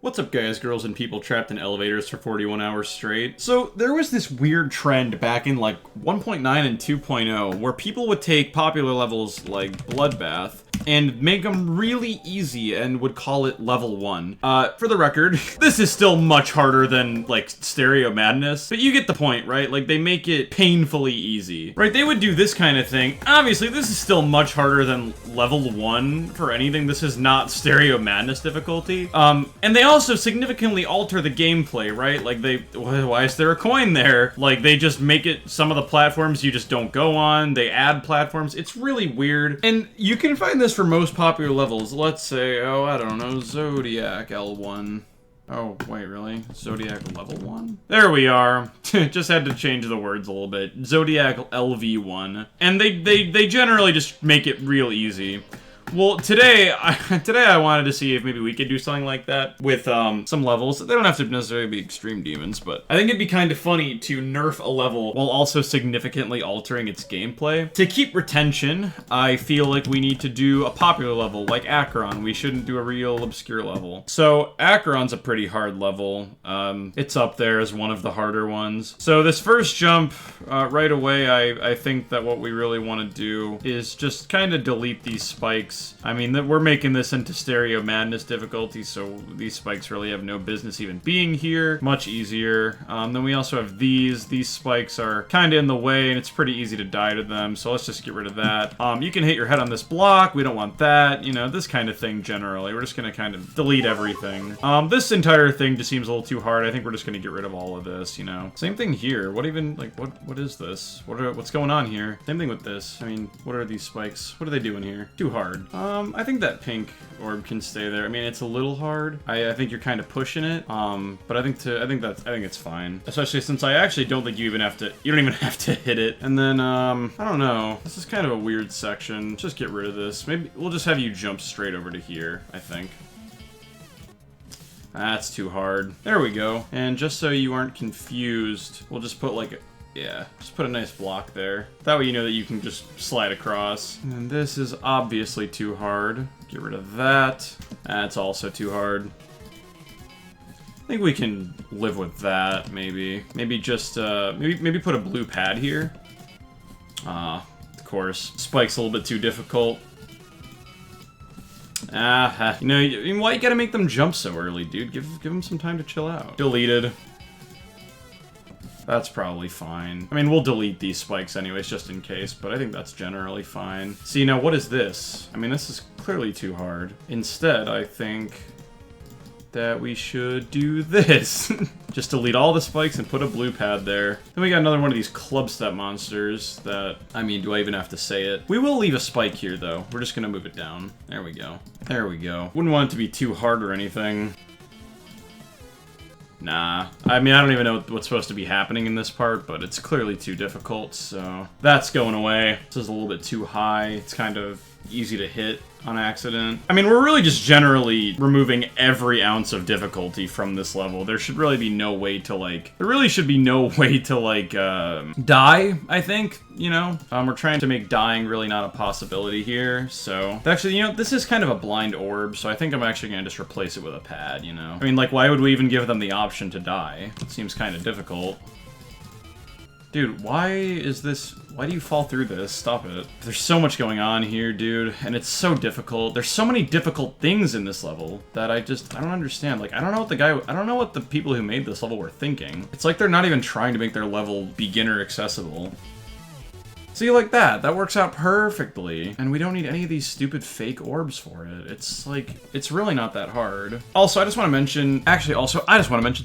What's up guys, girls, and people trapped in elevators for 41 hours straight? So there was this weird trend back in like 1.9 and 2.0 where people would take popular levels like Bloodbath and make them really easy and would call it level 1. For the record, this is still much harder than like Stereo Madness, but you get the point, right? Like they make it painfully easy, right? They would do this kind of thing. Obviously, this is still much harder than level 1 for anything. This is not Stereo Madness difficulty. And they also significantly alter the gameplay, right? Like why is there a coin there? Like they just make it some of the platforms you just don't go on. They add platforms. It's really weird. And you can find this for most popular levels. Let's say, oh, I don't know, Zodiac L1. Oh, wait, really? Zodiac level 1? There we are. Just had to change the words a little bit. Zodiac LV1. And they generally just make it real easy. Well, today I wanted to see if maybe we could do something like that with some levels. They don't have to necessarily be extreme demons, but I think it'd be kind of funny to nerf a level while also significantly altering its gameplay. To keep retention, I feel like we need to do a popular level like Acheron. We shouldn't do a real obscure level. So Acheron's a pretty hard level. It's up there as one of the harder ones. So this first jump, right away, I think that what we really want to do is just kind of delete these spikes. I mean, we're making this into Stereo Madness difficulty, so these spikes really have no business even being here. Much easier. Then we also have these. These spikes are kind of in the way, and it's pretty easy to die to them, so let's just get rid of that. You can hit your head on this block. We don't want that. You know, this kind of thing generally. We're just going to kind of delete everything. This entire thing just seems a little too hard. I think we're just going to get rid of all of this, you know. Same thing here. What even, like, what is this? What's going on here? Same thing with this. I mean, what are these spikes? What are they doing here? Too hard. I think that pink orb can stay there. I mean, it's a little hard. I think you're kind of pushing it. But I think it's fine. Especially since I actually don't think you don't even have to hit it. And then, I don't know. This is kind of a weird section. Just get rid of this. Maybe we'll just have you jump straight over to here, I think. That's too hard. There we go. And just so you aren't confused, we'll just put like yeah, just put a nice block there. That way you know that you can just slide across. And this is obviously too hard. Get rid of that. That's also too hard. I think we can live with that, maybe. Maybe just, maybe put a blue pad here. Of course. Spike's a little bit too difficult. You know, why you gotta make them jump so early, dude? Give them some time to chill out. Deleted. That's probably fine. I mean, we'll delete these spikes anyways, just in case, but I think that's generally fine. See, now what is this? I mean, this is clearly too hard. Instead, I think that we should do this. Just delete all the spikes and put a blue pad there. Then we got another one of these club step monsters that, I mean, do I even have to say it? We will leave a spike here, though. We're just gonna move it down. There we go. There we go. Wouldn't want it to be too hard or anything. Nah. I mean, I don't even know what's supposed to be happening in this part, but it's clearly too difficult, so that's going away. This is a little bit too high. It's kind of easy to hit on accident. I mean, we're really just generally removing every ounce of difficulty from this level. There should really be no way to, like, die, I think, you know? We're trying to make dying really not a possibility here, so. Actually, you know, this is kind of a blind orb, so I think I'm actually gonna just replace it with a pad, you know? I mean, like, why would we even give them the option to die? It seems kind of difficult. Dude, why do you fall through this? Stop it. There's so much going on here, dude, and it's so difficult. There's so many difficult things in this level that I don't understand. Like, I don't know what the people who made this level were thinking. It's like they're not even trying to make their level beginner accessible. See, like that works out perfectly. And we don't need any of these stupid fake orbs for it. It's like, it's really not that hard. Also, I just want to mention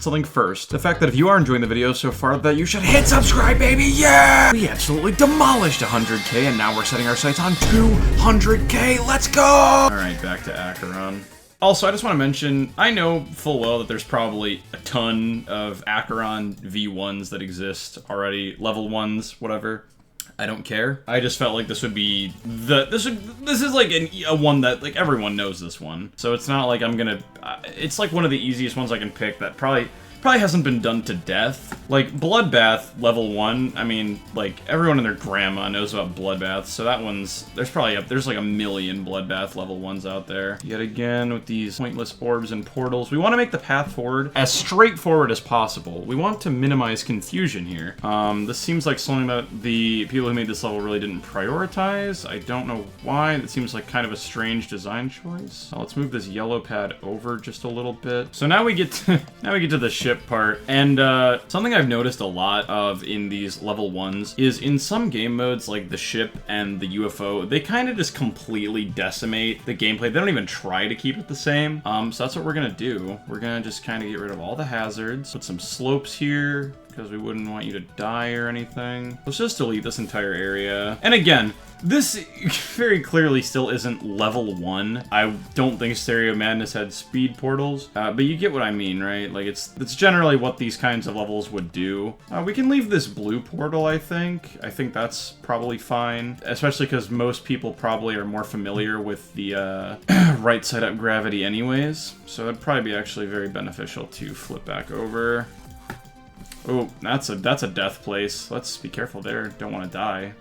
something first. The fact that if you are enjoying the video so far, that you should hit subscribe, baby, yeah! We absolutely demolished 100K, and now we're setting our sights on 200K, let's go! Alright, back to Acheron. Also, I just want to mention, I know full well that there's probably a ton of Acheron V1s that exist already, level 1s, whatever. I don't care. I just felt like this would be this is like a one that, like, everyone knows this one. So it's not like I'm gonna, it's like one of the easiest ones I can pick that probably probably hasn't been done to death. Like, Bloodbath level 1, I mean, like, everyone and their grandma knows about Bloodbath, so that one's, there's like a million Bloodbath level 1s out there. Yet again, with these pointless orbs and portals, we want to make the path forward as straightforward as possible. We want to minimize confusion here. This seems like something that the people who made this level really didn't prioritize. I don't know why. That seems like kind of a strange design choice. Let's move this yellow pad over just a little bit. So now we get to the ship part, and something I've noticed a lot of in these level 1s is in some game modes, like the ship and the UFO, they kind of just completely decimate the gameplay. They don't even try to keep it the same. So that's what we're gonna do. We're gonna just kind of get rid of all the hazards, put some slopes here, because we wouldn't want you to die or anything. Let's just delete this entire area. And again, this very clearly still isn't level 1. I don't think Stereo Madness had speed portals, but you get what I mean, right? Like, it's generally what these kinds of levels would do. We can leave this blue portal, I think. I think that's probably fine, especially because most people probably are more familiar with the right side up gravity anyways. So that'd probably be actually very beneficial to flip back over. Oh, that's a death place. Let's be careful there. Don't want to die.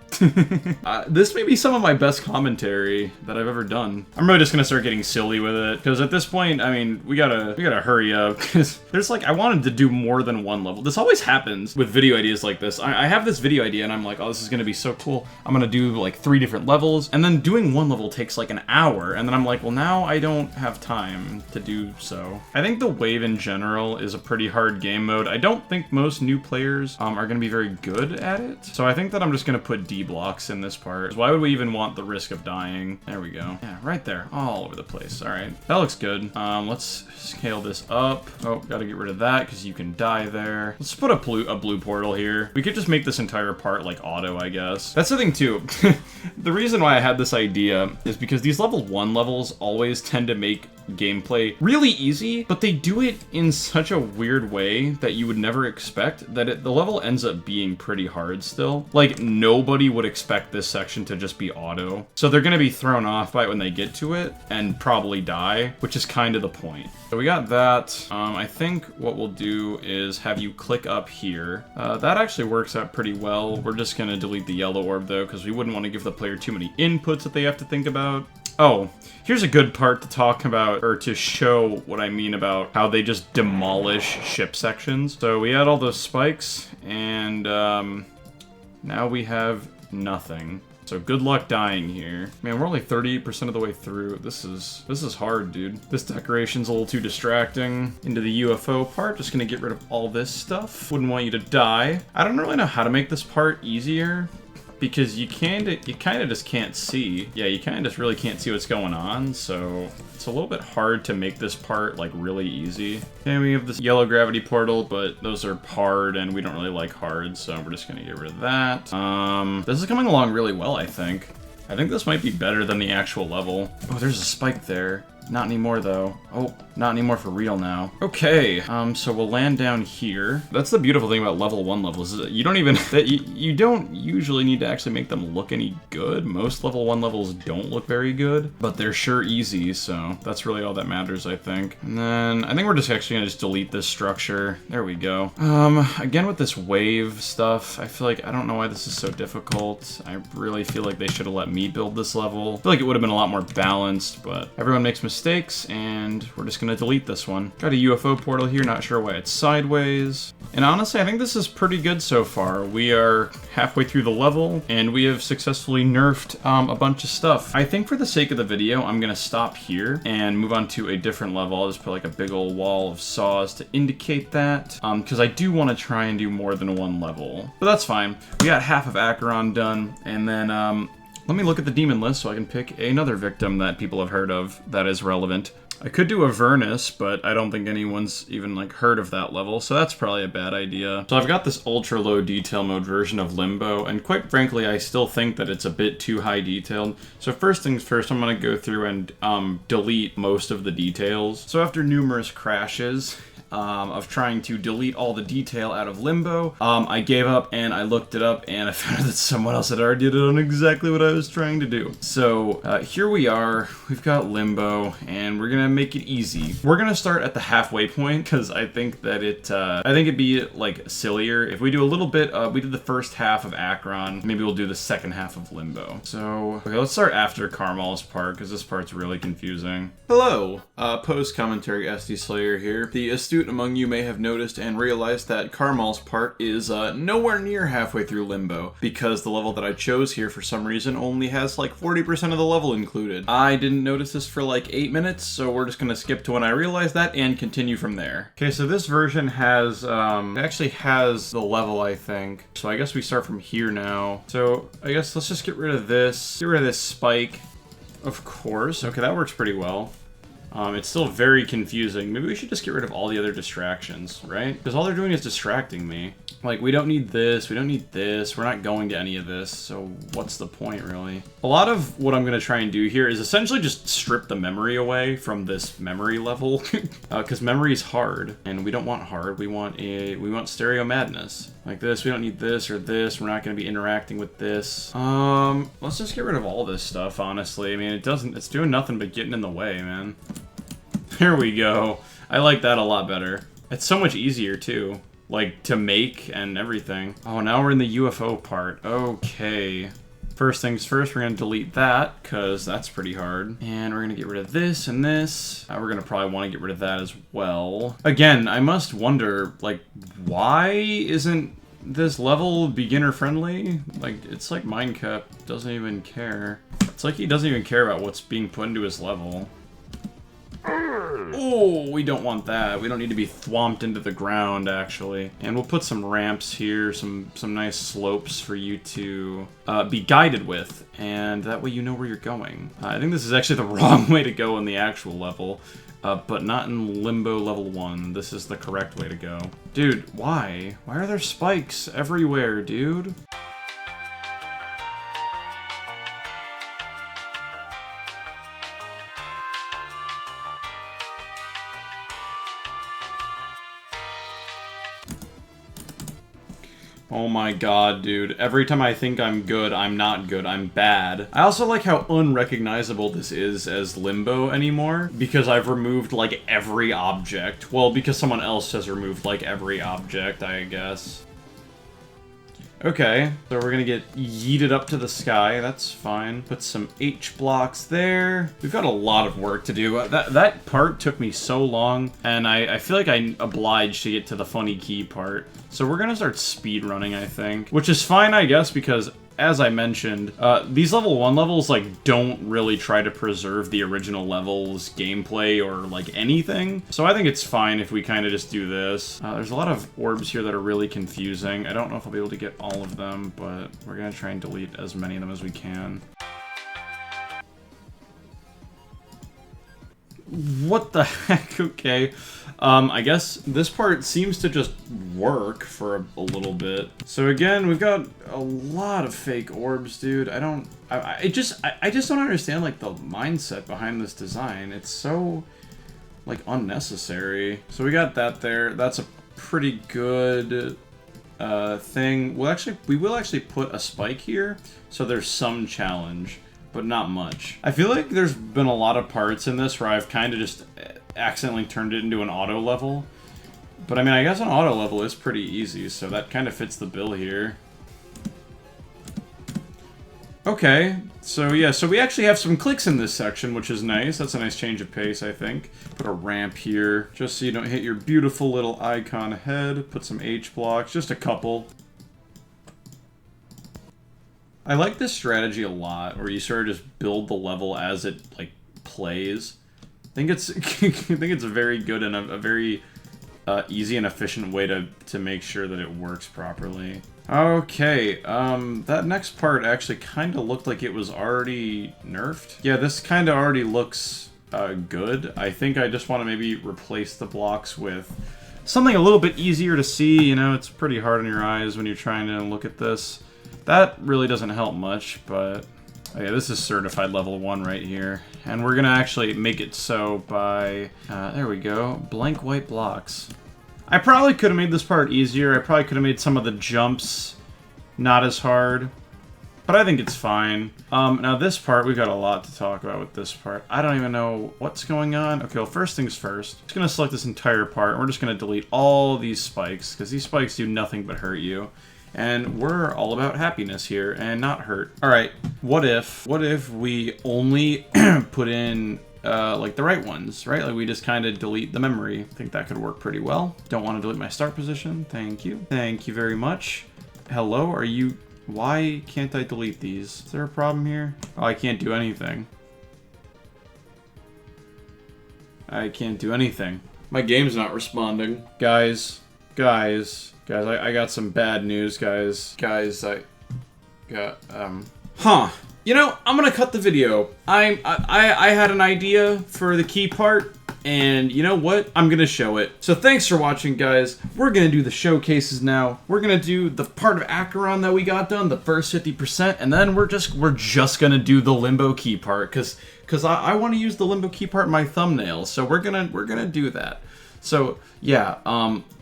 This may be some of my best commentary that I've ever done. I'm really just gonna start getting silly with it, because at this point, I mean, we gotta hurry up, because there's like, I wanted to do more than one level. This always happens with video ideas like this. I have this video idea and I'm like, oh, this is gonna be so cool. I'm gonna do like 3 different levels, and then doing one level takes like an hour, and then I'm like, well, now I don't have time to do so. I think the wave in general is a pretty hard game mode. I don't think most new players are gonna be very good at it, so I think that I'm just gonna put D blocks in this part. Why would we even want the risk of dying? There we go. Yeah, right there. All over the place. All right. That looks good. Let's scale this up. Oh, gotta get rid of that because you can die there. Let's put a blue portal here. We could just make this entire part like auto, I guess. That's the thing too. The reason why I had this idea is because these level 1 levels always tend to make gameplay really easy, but they do it in such a weird way that you would never expect, that the level ends up being pretty hard still. Like, nobody would expect this section to just be auto, so they're gonna be thrown off by it when they get to it and probably die, which is kind of the point. So we got that. I think what we'll do is have you click up here. That actually works out pretty well. We're just gonna delete the yellow orb though, because we wouldn't want to give the player too many inputs that they have to think about. Oh, here's a good part to talk about, or to show what I mean about how they just demolish ship sections. So we had all those spikes, and now we have nothing. So good luck dying here. Man, we're only 38% of the way through. This is hard, dude. This decoration's a little too distracting. Into the UFO part, just gonna get rid of all this stuff. Wouldn't want you to die. I don't really know how to make this part easier, because you kind of just can't see. Yeah, you kind of just really can't see what's going on, so it's a little bit hard to make this part like really easy. And we have this yellow gravity portal, but those are hard and we don't really like hard, so we're just gonna get rid of that. This is coming along really well, I think. I think this might be better than the actual level. Oh, there's a spike there. Not anymore, though. Oh, not anymore for real now. Okay, so we'll land down here. That's the beautiful thing about level 1 levels, is that you don't even, you don't usually need to actually make them look any good. Most level 1 levels don't look very good, but they're sure easy, so that's really all that matters, I think. And then I think we're just actually gonna just delete this structure. There we go. Again with this wave stuff, I feel like, I don't know why this is so difficult. I really feel like they should have let me build this level. I feel like it would have been a lot more balanced, but everyone makes mistakes, and we're just gonna delete this one. Got a UFO portal here, not sure why it's sideways. And honestly, I think this is pretty good so far. We are halfway through the level, and we have successfully nerfed a bunch of stuff. I think for the sake of the video, I'm gonna stop here and move on to a different level. I'll just put like a big old wall of saws to indicate that, because I do want to try and do more than one level. But that's fine. We got half of Acheron done, and then let me look at the demon list so I can pick another victim that people have heard of that is relevant. I could do Avernus, but I don't think anyone's even like heard of that level, so that's probably a bad idea. So I've got this ultra low detail mode version of Limbo, and quite frankly, I still think that it's a bit too high detailed. So first things first, I'm gonna go through and delete most of the details. So after numerous crashes, of trying to delete all the detail out of Limbo. I gave up and I looked it up and I found out that someone else had already done exactly what I was trying to do. So here we are, we've got Limbo and we're gonna make it easy. We're gonna start at the halfway point because I think that it'd be like sillier if we do a little bit, we did the first half of Acheron, maybe we'll do the second half of Limbo. So, okay, let's start after Carmel's part because this part's really confusing. Hello, post-commentary Sdslayer here. The astute among you may have noticed and realized that Carmel's part is nowhere near halfway through Limbo because the level that I chose here for some reason only has like 40% of the level included. I didn't notice this for like 8 minutes, so we're just gonna skip to when I realized that and continue from there. Okay, so this version has, it actually has the level, I think. So I guess we start from here now. So I guess let's just get rid of this. Get rid of this spike. Of course. Okay, that works pretty well. It's still very confusing. Maybe we should just get rid of all the other distractions, right? Because all they're doing is distracting me. Like, we don't need this, we don't need this, we're not going to any of this, so what's the point, really? A lot of what I'm going to try and do here is essentially just strip the memory away from this memory level, because memory is hard, and we don't want hard, we want stereo madness. Like this, we don't need this or this, we're not going to be interacting with this. Let's just get rid of all this stuff, honestly. I mean, it's doing nothing but getting in the way, man. There we go. I like that a lot better. It's so much easier, too. Like, to make and everything. Oh, now we're in the UFO part. Okay. First things first, we're gonna delete that, because that's pretty hard. And we're gonna get rid of this and this. We're gonna probably want to get rid of that as well. Again, I must wonder, like, why isn't this level beginner-friendly? Like, it's like Minecraft doesn't even care. It's like he doesn't even care about what's being put into his level. Oh, we don't want that. We don't need to be thwomped into the ground, actually. And we'll put some ramps here, some nice slopes for you to be guided with, and that way you know where you're going. I think this is actually the wrong way to go in the actual level, but not in Limbo level 1. This is the correct way to go. Dude, why? Why are there spikes everywhere, dude? Oh my god, dude. Every time I think I'm good, I'm not good. I'm bad. I also like how unrecognizable this is as Limbo anymore, because I've removed, like, every object. Well, because someone else has removed, like, every object, I guess. Okay, so we're gonna get yeeted up to the sky, that's fine. Put some H blocks there. We've got a lot of work to do. That part took me so long, and I feel like I'm obliged to get to the funny key part. So we're gonna start speed running, I think. Which is fine, I guess, because as I mentioned, these level 1 levels, like, don't really try to preserve the original level's gameplay or, like, anything. So I think it's fine if we kind of just do this. There's a lot of orbs here that are really confusing. I don't know if I'll be able to get all of them, but we're gonna try and delete as many of them as we can. What the heck? Okay. I guess this part seems to just work for a little bit. So again, we've got a lot of fake orbs, dude. I just don't understand, like, the mindset behind this design. It's so, like, unnecessary. So we got that there. That's a pretty good thing. We will actually put a spike here, so there's some challenge, but not much. I feel like there's been a lot of parts in this where I've kind of just accidentally turned it into an auto level. But I mean, I guess an auto level is pretty easy, so that kind of fits the bill here. Okay, so yeah, so we actually have some clicks in this section, which is nice. That's a nice change of pace, I think. Put a ramp here, just so you don't hit your beautiful little icon head. Put some H blocks, just a couple. I like this strategy a lot, where you sort of just build the level as it, like, plays. I think it's a very good and a very easy and efficient way to make sure that it works properly. Okay, that next part actually kind of looked like it was already nerfed. Yeah, this kind of already looks good. I think I just want to maybe replace the blocks with something a little bit easier to see. You know, it's pretty hard on your eyes when you're trying to look at this. That really doesn't help much, but Oh yeah, this is certified level 1 right here. And we're gonna actually make it so by, there we go, blank white blocks. I probably could have made this part easier. I probably could have made some of the jumps not as hard. But I think it's fine. Now this part, we've got a lot to talk about with this part. I don't even know what's going on. Okay, well, first things first. I'm just gonna select this entire part, and we're just gonna delete all these spikes, because these spikes do nothing but hurt you. And we're all about happiness here, and not hurt. Alright, what if we only put in, like, the right ones, right? Like, we just kind of delete the memory. I think that could work pretty well. Don't want to delete my start position. Thank you. Thank you very much. Hello, are you... Why can't I delete these? Is there a problem here? Oh, I can't do anything. I can't do anything. My game's not responding. Guys, I got some bad news, guys. I got, You know, I'm gonna cut the video. I had an idea for the key part, and you know what? I'm gonna show it. So thanks for watching, guys. We're gonna do the showcases now. We're gonna do the part of Acheron that we got done, the first 50%, and then we're just gonna do the limbo key part, cause I want to use the limbo key part in my thumbnails. So we're gonna do that. So yeah,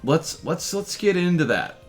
let's get into that.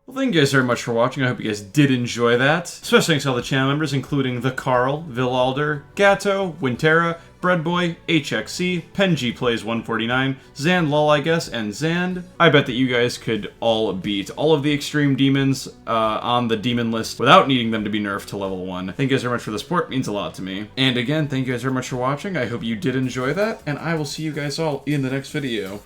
Well, thank you guys very much for watching. I hope you guys did enjoy that. Especially thanks to all the channel members, including The Carl, Villalder, Gatto, Wintera, Breadboy, HXC, Penji Plays 149, Zand Lol, I guess, and Zand. I bet that you guys could all beat all of the extreme demons on the demon list without needing them to be nerfed to level 1. Thank you guys very much for the support. It means a lot to me. And again, thank you guys very much for watching. I hope you did enjoy that, and I will see you guys all in the next video.